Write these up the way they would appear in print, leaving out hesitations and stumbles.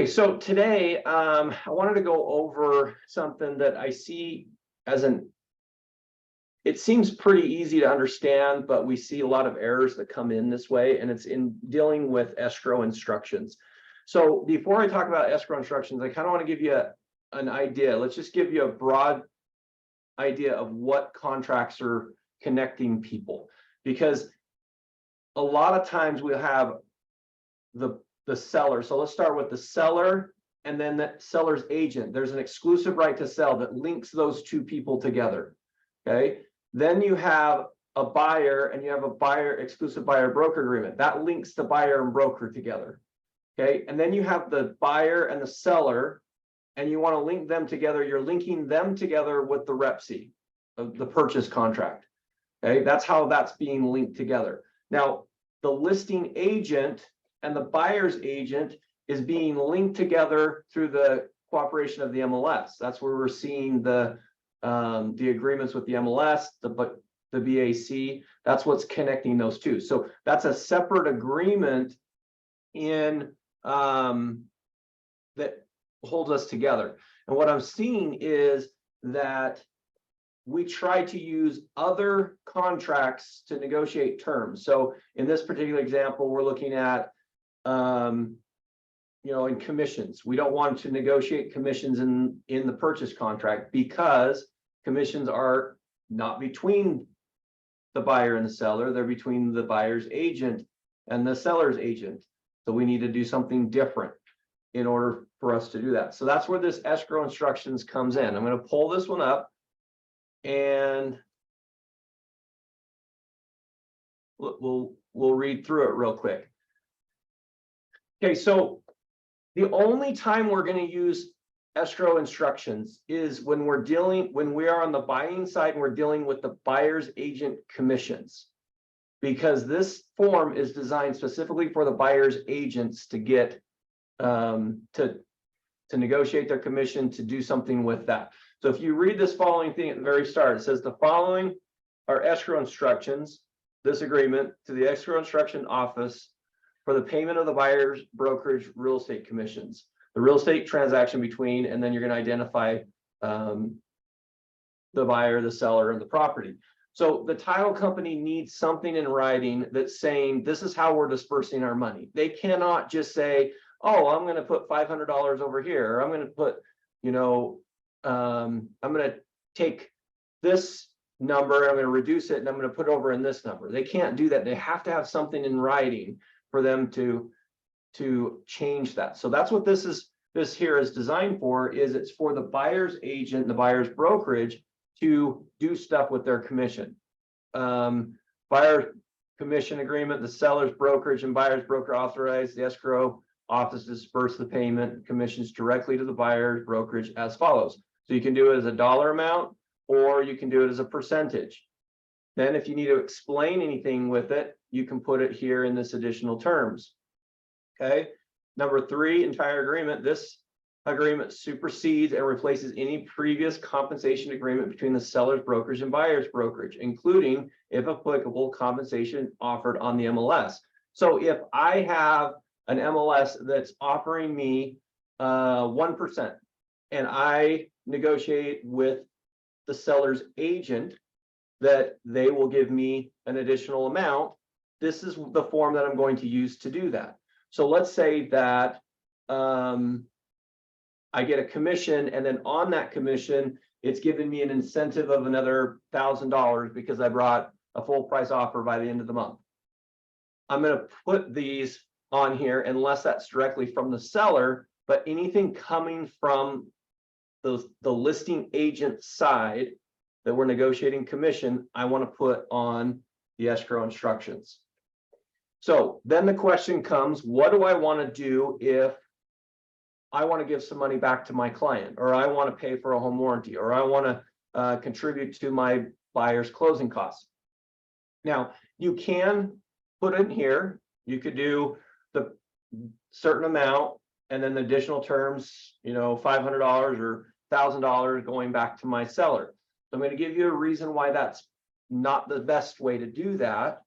So today I wanted to go over something that I see as it seems pretty easy to understand, but we see a lot of errors that come in this way, and it's in dealing with escrow instructions. So before I talk about escrow instructions, I kind of want to give you an idea. Let's just give you a broad idea of what contracts are connecting people, because a lot of times we'll have the seller. So let's start with the seller and then the seller's agent. There's an exclusive right to sell that links those two people together. Okay. Then you have a buyer and you have a buyer exclusive buyer broker agreement that links the buyer and broker together. Okay. And then you have the buyer and the seller, and you want to link them together. You're linking them together with the REPC, the purchase contract. Okay. That's how that's being linked together. Now, the listing agent and the buyer's agent is being linked together through the cooperation of the MLS. That's where we're seeing the agreements with the MLS, the BAC. That's what's connecting those two. So that's a separate agreement in that holds us together. And what I'm seeing is that we try to use other contracts to negotiate terms. So in this particular example, we're looking at in commissions. We don't want to negotiate commissions in the purchase contract because commissions are not between the buyer and the seller. They're between the buyer's agent and the seller's agent. So we need to do something different in order for us to do that. So that's where this escrow instructions comes in. I'm going to pull this one up and we'll read through it real quick. Okay, so the only time we're going to use escrow instructions is when we are on the buying side and we're dealing with the buyer's agent commissions, because this form is designed specifically for the buyer's agents to get to negotiate their commission, to do something with that. So if you read this following thing at the very start, it says the following are escrow instructions, this agreement to the escrow instruction office for the payment of the buyer's brokerage real estate commissions, the real estate transaction between, and then you're going to identify the buyer, the seller, and the property. So the title company needs something in writing that's saying this is how we're dispersing our money. They cannot just say, oh, I'm going to put $500 over here, or I'm going to put, I'm going to take this number, I'm going to reduce it, and I'm going to put over in this number. They can't do that. They have to have something in writing for them to change that. So that's what this here is designed for. Is it's for the buyer's agent, the buyer's brokerage, to do stuff with their commission. Buyer commission agreement, the seller's brokerage and buyer's broker authorize the escrow office to disperse the payment commissions directly to the buyer's brokerage as follows. So you can do it as a dollar amount, or you can do it as a percentage. Then if you need to explain anything with it, you can put it here in this additional terms. Okay. Number 3, entire agreement. This agreement supersedes and replaces any previous compensation agreement between the seller's brokerage and buyer's brokerage, including, if applicable, compensation offered on the MLS. So if I have an MLS that's offering me 1%, and I negotiate with the seller's agent that they will give me an additional amount, this is the form that I'm going to use to do that. So let's say that I get a commission, and then on that commission, it's giving me an incentive of another $1,000 because I brought a full price offer by the end of the month. I'm going to put these on here unless that's directly from the seller, but anything coming from the listing agent side that we're negotiating commission, I want to put on the escrow instructions. So then the question comes, what do I want to do if I want to give some money back to my client, or I want to pay for a home warranty, or I want to contribute to my buyer's closing costs? Now, you can put in here, you could do the certain amount and then the additional terms, $500 or $1,000 going back to my seller. So I'm going to give you a reason why that's not the best way to do that.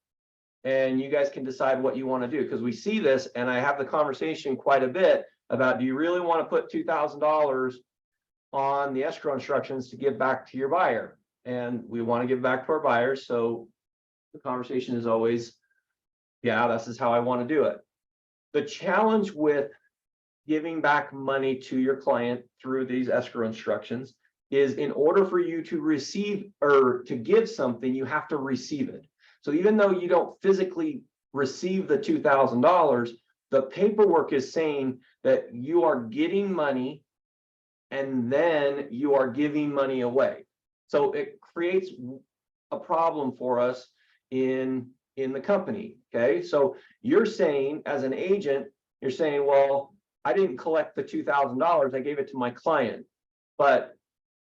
And you guys can decide what you want to do, because we see this, and I have the conversation quite a bit. about, do you really want to put $2,000 on the escrow instructions to give back to your buyer? And we want to give back to our buyers. So the conversation is always, yeah, this is how I want to do it. The challenge with giving back money to your client through these escrow instructions is, in order for you to receive or to give something, you have to receive it. So even though you don't physically receive the $2,000, the paperwork is saying that you are getting money and then you are giving money away. So it creates a problem for us in the company. Okay, so you're saying, as an agent, you're saying, well, I didn't collect the $2,000, I gave it to my client. But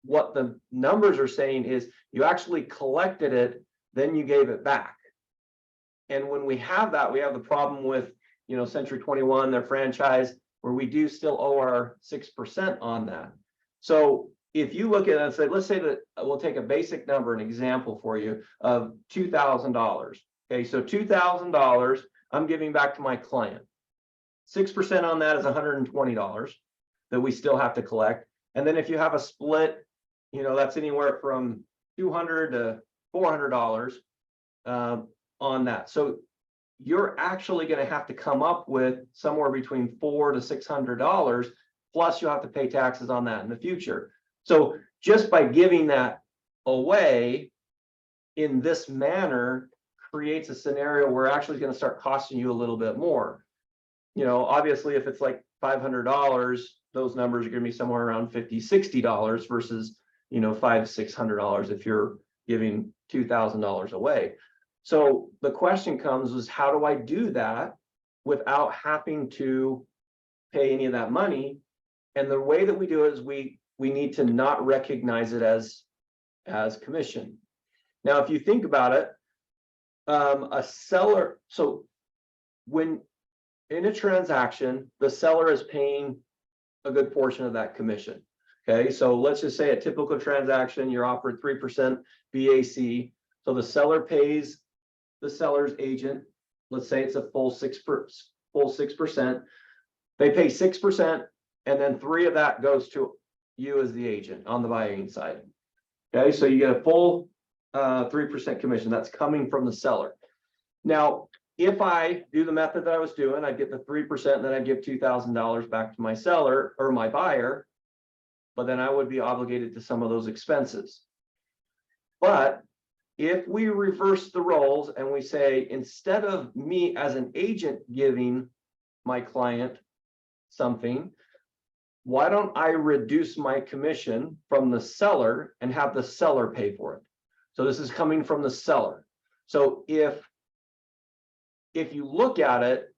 what the numbers are saying is you actually collected it, then you gave it back. And when we have that, we have the problem with, Century 21, their franchise, where we do still owe our 6% on that. So if you look at it and say, let's say that we'll take a basic number, an example for you of $2,000. Okay, so $2,000 I'm giving back to my client. 6% on that is $120 that we still have to collect. And then if you have a split, that's anywhere from $200 to $400 on that. So you're actually going to have to come up with somewhere between $400 to $600, plus you'll have to pay taxes on that in the future. So just by giving that away in this manner creates a scenario where actually it's going to start costing you a little bit more. Obviously, if it's like $500, those numbers are going to be somewhere around $50, $60 versus, $500, $600 if you're giving $2,000 away. So the question comes is, how do I do that without having to pay any of that money? And the way that we do it is we need to not recognize it as commission. Now, if you think about it, a seller, so when in a transaction, the seller is paying a good portion of that commission. Okay, so let's just say a typical transaction, you're offered 3% BAC. So the seller pays the seller's agent, let's say it's a full 6%. They pay 6%, and then 3% of that goes to you as the agent on the buying side. Okay, so you get a full 3% commission that's coming from the seller. Now, if I do the method that I was doing, I get the 3%, and then I give $2,000 back to my seller or my buyer, but then I would be obligated to some of those expenses. But if we reverse the roles and we say, instead of me as an agent giving my client something, why don't I reduce my commission from the seller and have the seller pay for it? So this is coming from the seller. So if you look at it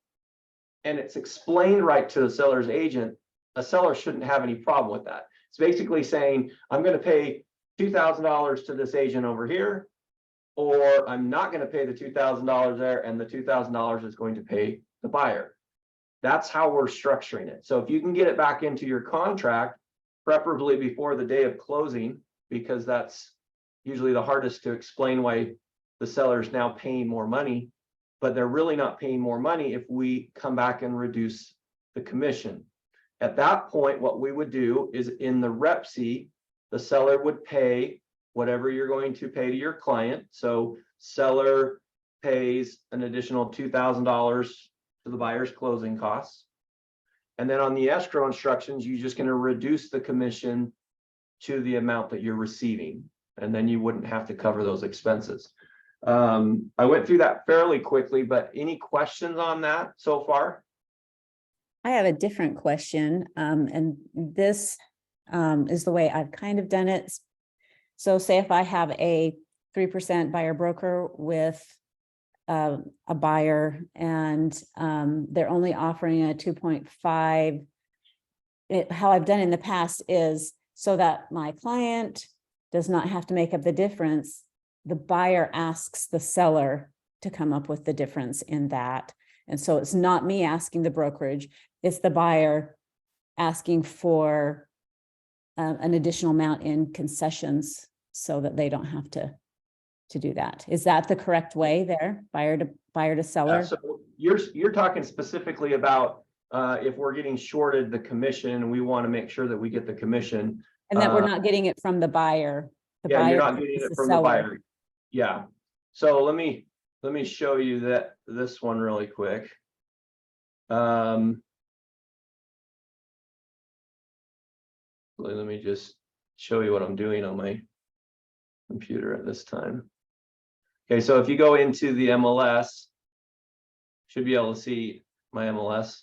and it's explained right to the seller's agent, a seller shouldn't have any problem with that. It's basically saying, I'm going to pay $2,000 to this agent over here, or I'm not going to pay the $2,000 there, and the $2,000 is going to pay the buyer. That's how we're structuring it. So if you can get it back into your contract, preferably before the day of closing, because that's usually the hardest to explain why the seller is now paying more money, but they're really not paying more money if we come back and reduce the commission. At that point, what we would do is, in the rep C, the seller would pay whatever you're going to pay to your client. So seller pays an additional $2,000 to the buyer's closing costs. And then on the escrow instructions, you're just going to reduce the commission to the amount that you're receiving. And then you wouldn't have to cover those expenses. I went through that fairly quickly, but any questions on that so far? I have a different question, and this is the way I've kind of done it. So say if I have a 3% buyer broker with a buyer, and they're only offering a 2.5, how I've done in the past is so that my client does not have to make up the difference. The buyer asks the seller to come up with the difference in that. And so it's not me asking the brokerage, it's the buyer asking for an additional amount in concessions so that they don't have to do that. Is that the correct way there, buyer to seller? So you're talking specifically about if we're getting shorted the commission, we want to make sure that we get the commission. And that we're not getting it from the buyer. The Yeah, you're buyer not getting is it the from the seller. buyer. Yeah. So let me show you this one really quick. Let me just show you what I'm doing on my computer at this time. Okay, so if you go into the MLS, should be able to see my MLS.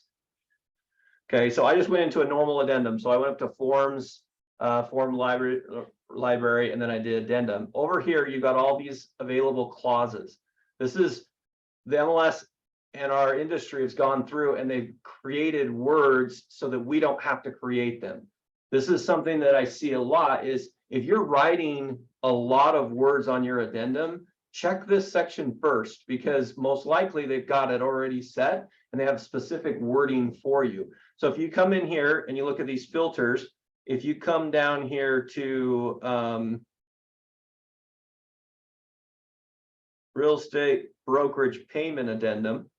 Okay, so I just went into a normal addendum. So I went up to forms, form library, and then I did addendum. Over here, you've got all these available clauses. This is the MLS, and our industry has gone through and they've created words so that we don't have to create them. This is something that I see a lot is if you're writing a lot of words on your addendum, check this section first, because most likely they've got it already set and they have specific wording for you. So if you come in here and you look at these filters, if you come down here to real estate brokerage payment addendum,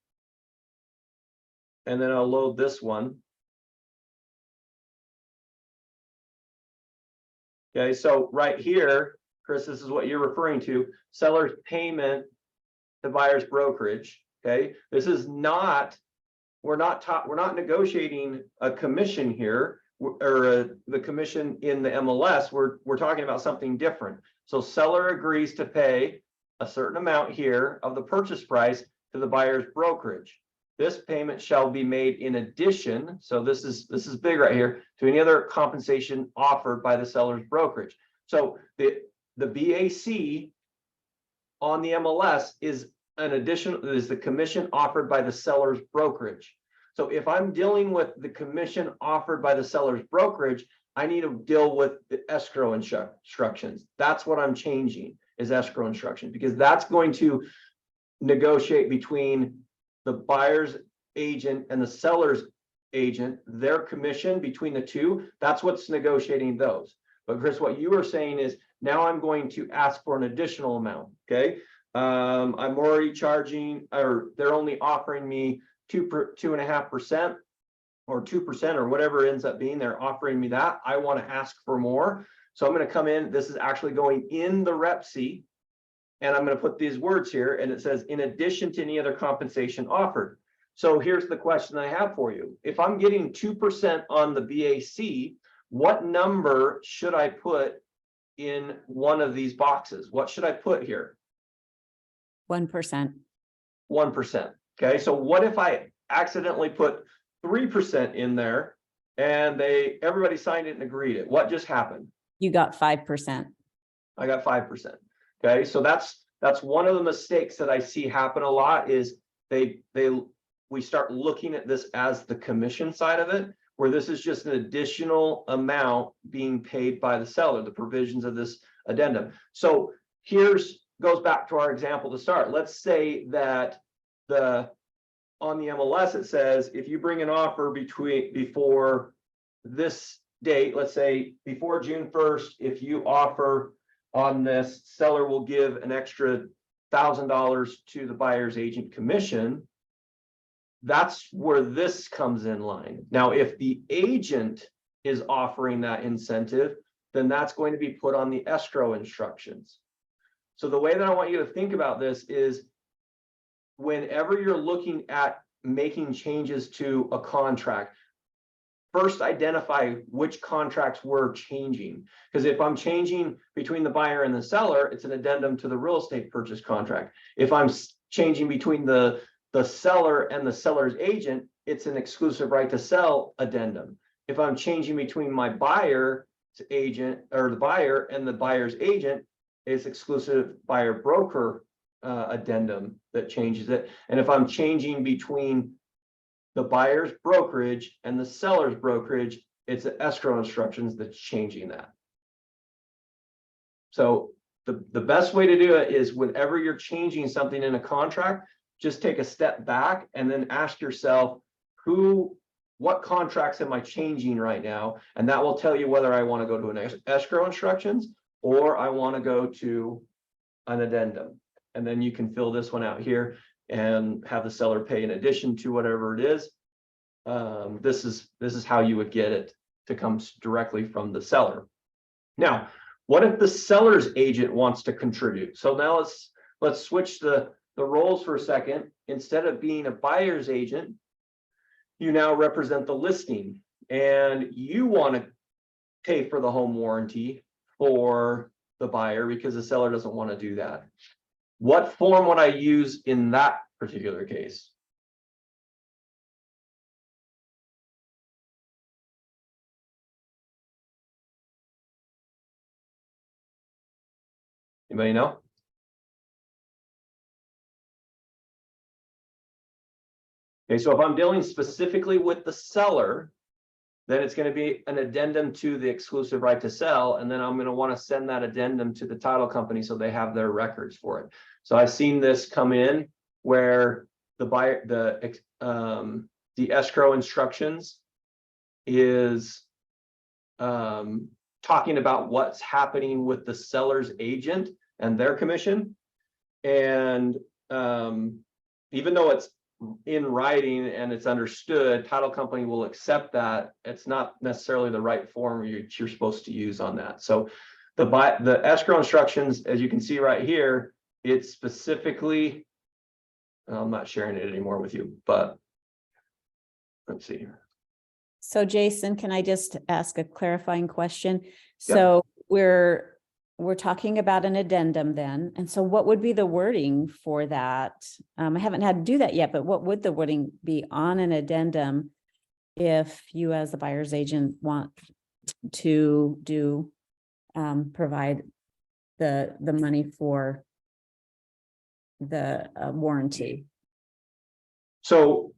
and then I'll load this one. Okay, so right here, Chris, this is what you're referring to, seller's payment to buyer's brokerage. Okay, this is not, we're not negotiating a commission here, or the commission in the MLS. We're talking about something different. So seller agrees to pay a certain amount here of the purchase price to the buyer's brokerage. This payment shall be made in addition, so this is big right here, to any other compensation offered by the seller's brokerage. So the BAC on the MLS is an additional, is the commission offered by the seller's brokerage. So if I'm dealing with the commission offered by the seller's brokerage, I need to deal with the escrow instructions. That's what I'm changing, is escrow instruction, because that's going to negotiate between the buyer's agent and the seller's agent, their commission between the two. That's what's negotiating those. But Chris, what you were saying is now I'm going to ask for an additional amount. Okay. I'm already charging, or they're only offering me 2.5% or 2% or whatever it ends up being. They're offering me that. I want to ask for more. So I'm going to come in. This is actually going in the rep C. And I'm going to put these words here, and it says, in addition to any other compensation offered. So here's the question I have for you. If I'm getting 2% on the BAC, what number should I put in one of these boxes? What should I put here? 1%. 1%. Okay, so what if I accidentally put 3% in there and everybody signed it and agreed it? What just happened? You got 5%. I got 5%. Okay, so that's one of the mistakes that I see happen a lot is we start looking at this as the commission side of it, where this is just an additional amount being paid by the seller, the provisions of this addendum. So goes back to our example to start. Let's say that on the MLS it says if you bring an offer before this date, let's say before June 1st, if you offer on this, seller will give an extra $1,000 to the buyer's agent commission. That's where this comes in line. Now, if the agent is offering that incentive, then that's going to be put on the escrow instructions. So the way that I want you to think about this is whenever you're looking at making changes to a contract, first identify which contracts we're changing. Because if I'm changing between the buyer and the seller, it's an addendum to the real estate purchase contract. If I'm changing between the seller and the seller's agent, it's an exclusive right to sell addendum. If I'm changing between my buyer's agent or the buyer and the buyer's agent, it's exclusive buyer broker addendum that changes it. And if I'm changing between the buyer's brokerage and the seller's brokerage, it's the escrow instructions that's changing that. So the best way to do it is whenever you're changing something in a contract, just take a step back and then ask yourself, what contracts am I changing right now? And that will tell you whether I want to go to an escrow instructions or I want to go to an addendum. And then you can fill this one out here and have the seller pay in addition to whatever it is. this is how you would get it to come directly from the seller. Now, what if the seller's agent wants to contribute? So now let's switch the roles for a second. Instead of being a buyer's agent, you now represent the listing, and you want to pay for the home warranty for the buyer because the seller doesn't want to do that. What form would I use in that particular case? Anybody know? Okay, so if I'm dealing specifically with the seller, then it's going to be an addendum to the exclusive right to sell. And then I'm going to want to send that addendum to the title company so they have their records for it. So I've seen this come in where the buyer, the escrow instructions is talking about what's happening with the seller's agent and their commission. And even though it's in writing and it's understood, title company will accept that. It's not necessarily the right form you're supposed to use on that. So the escrow instructions, as you can see right here, it's specifically, I'm not sharing it anymore with you, but let's see here. So Jason, can I just ask a clarifying question? So we're talking about an addendum then. And so what would be the wording for that? I haven't had to do that yet, but what would the wording be on an addendum if you as the buyer's agent want to do provide the money for the warranty? So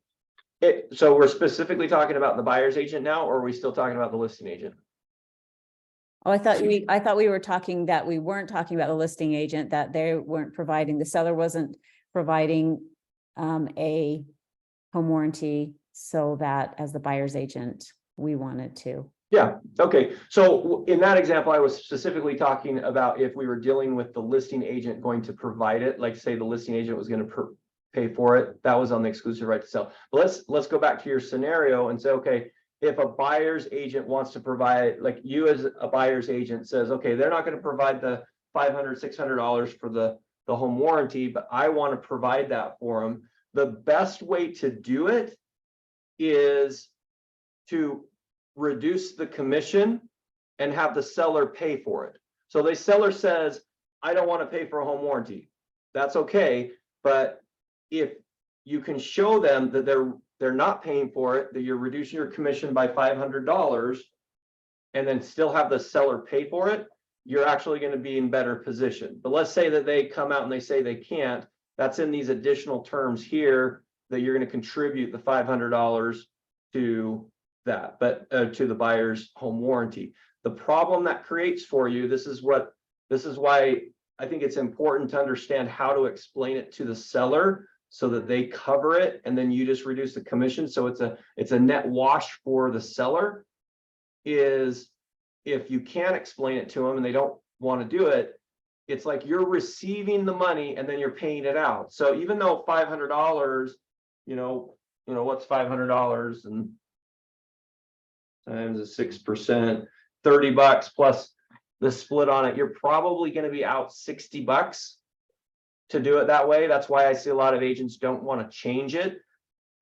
we're specifically talking about the buyer's agent now, or are we still talking about the listing agent? Oh, I thought we were talking that we weren't talking about the listing agent, that they weren't providing, the seller wasn't providing a home warranty, so that as the buyer's agent, we wanted to. Yeah, okay. So in that example, I was specifically talking about if we were dealing with the listing agent going to provide it, like say the listing agent was going to pay for it, that was on the exclusive right to sell. But let's go back to your scenario and say, okay, if a buyer's agent wants to provide, like you as a buyer's agent says, okay, they're not going to provide the $500, $600 for the home warranty, but I want to provide that for them. The best way to do it is to reduce the commission and have the seller pay for it. So the seller says, I don't want to pay for a home warranty. That's okay. But if you can show them that they're not paying for it, that you're reducing your commission by $500 and then still have the seller pay for it, you're actually going to be in better position. But let's say that they come out and they say they can't. That's in these additional terms here that you're going to contribute the $500 to that, but to the buyer's home warranty. The problem that creates for you, this is why I think it's important to understand how to explain it to the seller so that they cover it, and then you just reduce the commission. So it's a net wash for the seller. Is if you can't explain it to them and they don't want to do it, it's like you're receiving the money and then you're paying it out. So even though $500, you know what's $500 and times a 6%, $30 plus the split on it, you're probably going to be out $60 to do it that way. That's why I see a lot of agents don't want to change it.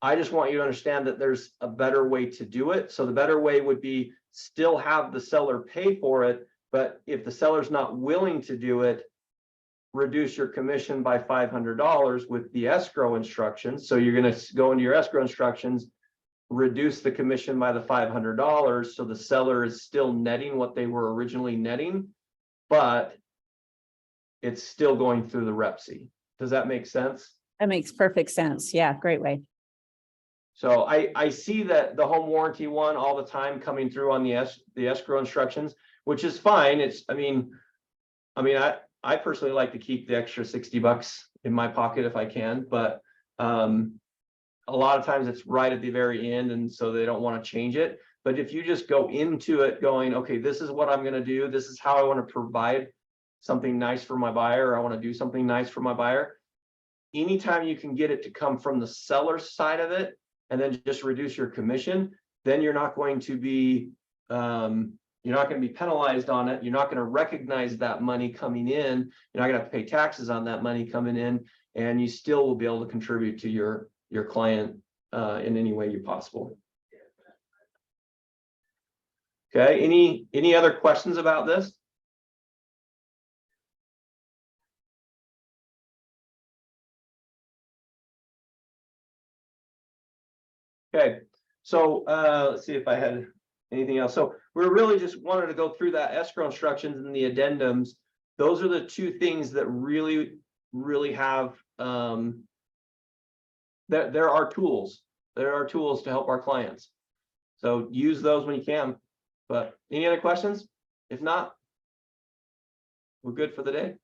I just want you to understand that there's a better way to do it. So the better way would be still have the seller pay for it, but if the seller's not willing to do it, reduce your commission by $500 with the escrow instructions. So you're going to go into your escrow instructions, reduce the commission by the $500, so the seller is still netting what they were originally netting, but it's still going through the REPC. Does that make sense? That makes perfect sense. Yeah, great way. So I see that the home warranty one all the time coming through on the escrow instructions, which is fine. I personally like to keep the extra $60 in my pocket if I can, but a lot of times it's right at the very end, and so they don't want to change it. But if you just go into it going, okay, this is what I'm going to do, this is how I want to provide something nice for my buyer, or I want to do something nice for my buyer. Anytime you can get it to come from the seller side of it, and then just reduce your commission, then you're not going to be penalized on it. You're not going to recognize that money coming in. You're not going to have to pay taxes on that money coming in, and you still will be able to contribute to your client in any way you possible. Okay, any other questions about this? Okay, so let's see if I had anything else. So we're really just wanted to go through that escrow instructions and the addendums. Those are the two things that really have that there are tools. There are tools to help our clients. So use those when you can. But any other questions? If not, we're good for the day.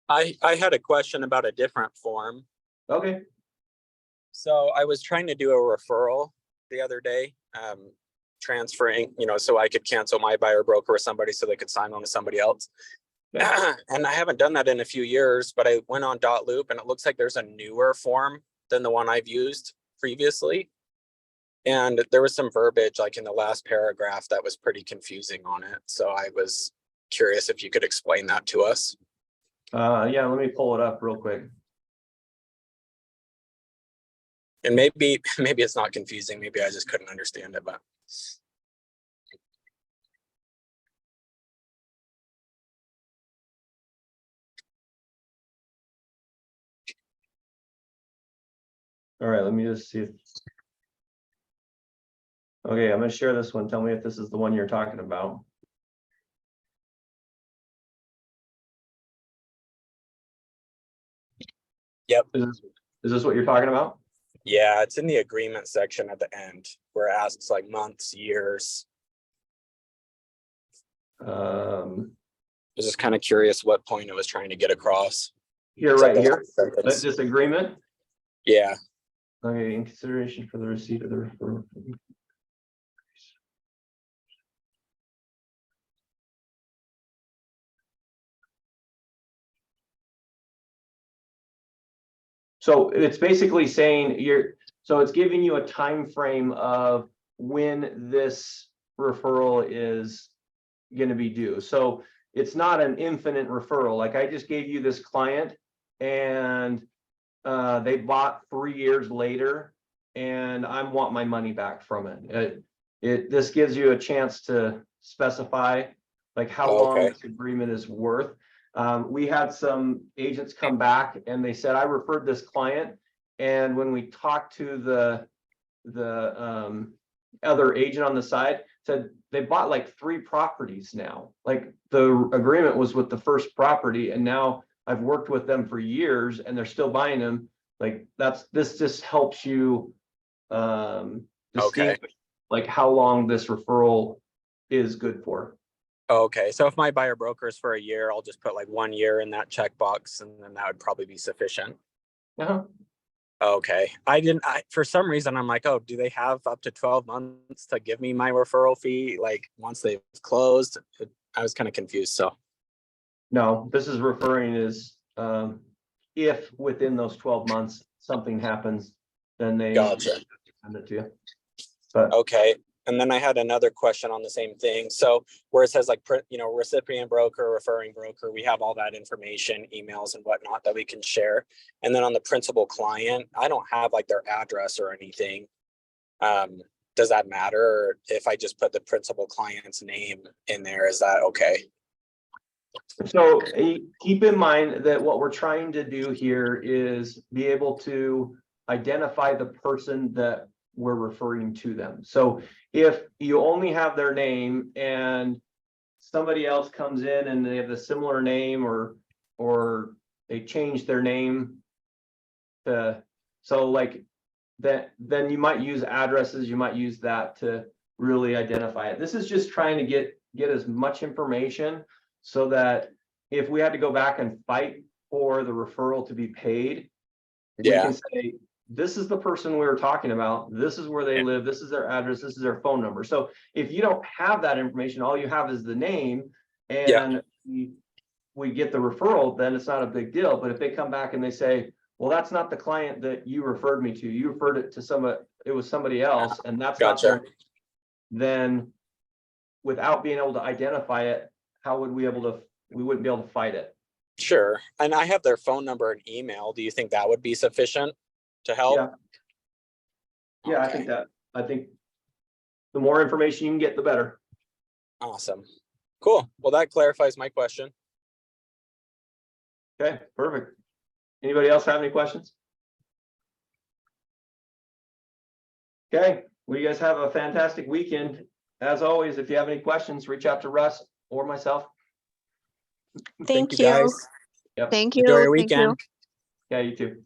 I had a question about a different form. Okay. So I was trying to do a referral the other day, transferring, so I could cancel my buyer broker with somebody so they could sign on to somebody else. Yeah. And I haven't done that in a few years, but I went on .loop and it looks like there's a newer form than the one I've used previously. And there was some verbiage like in the last paragraph that was pretty confusing on it. So I was curious if you could explain that to us. Yeah, let me pull it up real quick. And maybe it's not confusing. Maybe I just couldn't understand it, but. All right, let me just see. Okay, I'm going to share this one. Tell me if this is the one you're talking about. Yep. Is this what you're talking about? Yeah, it's in the agreement section at the end where it asks like months, years. I was just kind of curious what point it was trying to get across. Here, right here, this agreement. Yeah. Okay, in consideration for the receipt of the referral. So it's basically saying so it's giving you a time frame of when this referral is going to be due. So it's not an infinite referral. Like I just gave you this client and they bought 3 years later and I want my money back from it. This gives you a chance to specify like how long this agreement is worth. We had some agents come back and they said, I referred this client. And when we talked to the other agent on the side, said they bought like 3 properties now. Like the agreement was with the first property and now I've worked with them for years and they're still buying them. Like this just helps you distinguish like how long this referral is good for. Okay, so if my buyer broker is for a year, I'll just put like 1 year in that checkbox and then that would probably be sufficient. Uh-huh. Okay, for some reason, I'm like, oh, do they have up to 12 months to give me my referral fee? Like once they've closed, I was kind of confused. So no, this is referring as if within those 12 months something happens, then they send it to you. But okay. And then I had another question on the same thing. So where it says like, recipient broker, referring broker, we have all that information, emails and whatnot that we can share. And then on the principal client, I don't have like their address or anything. Does that matter? Or if I just put the principal client's name in there, is that okay? So keep in mind that what we're trying to do here is be able to identify the person that we're referring to them. So if you only have their name and somebody else comes in and they have a similar name or they change their name so like that, then you might use addresses, you might use that to really identify it. This is just trying to get as much information so that if we had to go back and fight for the referral to be paid, we can say, this is the person we were talking about. This is where they live. This is their address. This is their phone number. So if you don't have that information, all you have is the name and we get the referral, then it's not a big deal. But if they come back and they say, well, that's not the client that you referred me to. You referred it to it was somebody else and that's not Gotcha. there, then without being able to identify it, how would we wouldn't be able to fight it. Sure. And I have their phone number and email. Do you think that would be sufficient to help? Yeah. Yeah, Okay. I think the more information you can get, the better. Awesome. Cool. Well, that clarifies my question. Okay, perfect. Anybody else have any questions? Okay, well, you guys have a fantastic weekend. As always, if you have any questions, reach out to Russ or myself. Thank you guys. you. Yep. Thank Enjoy you. your Thank you. weekend. Yeah, you too.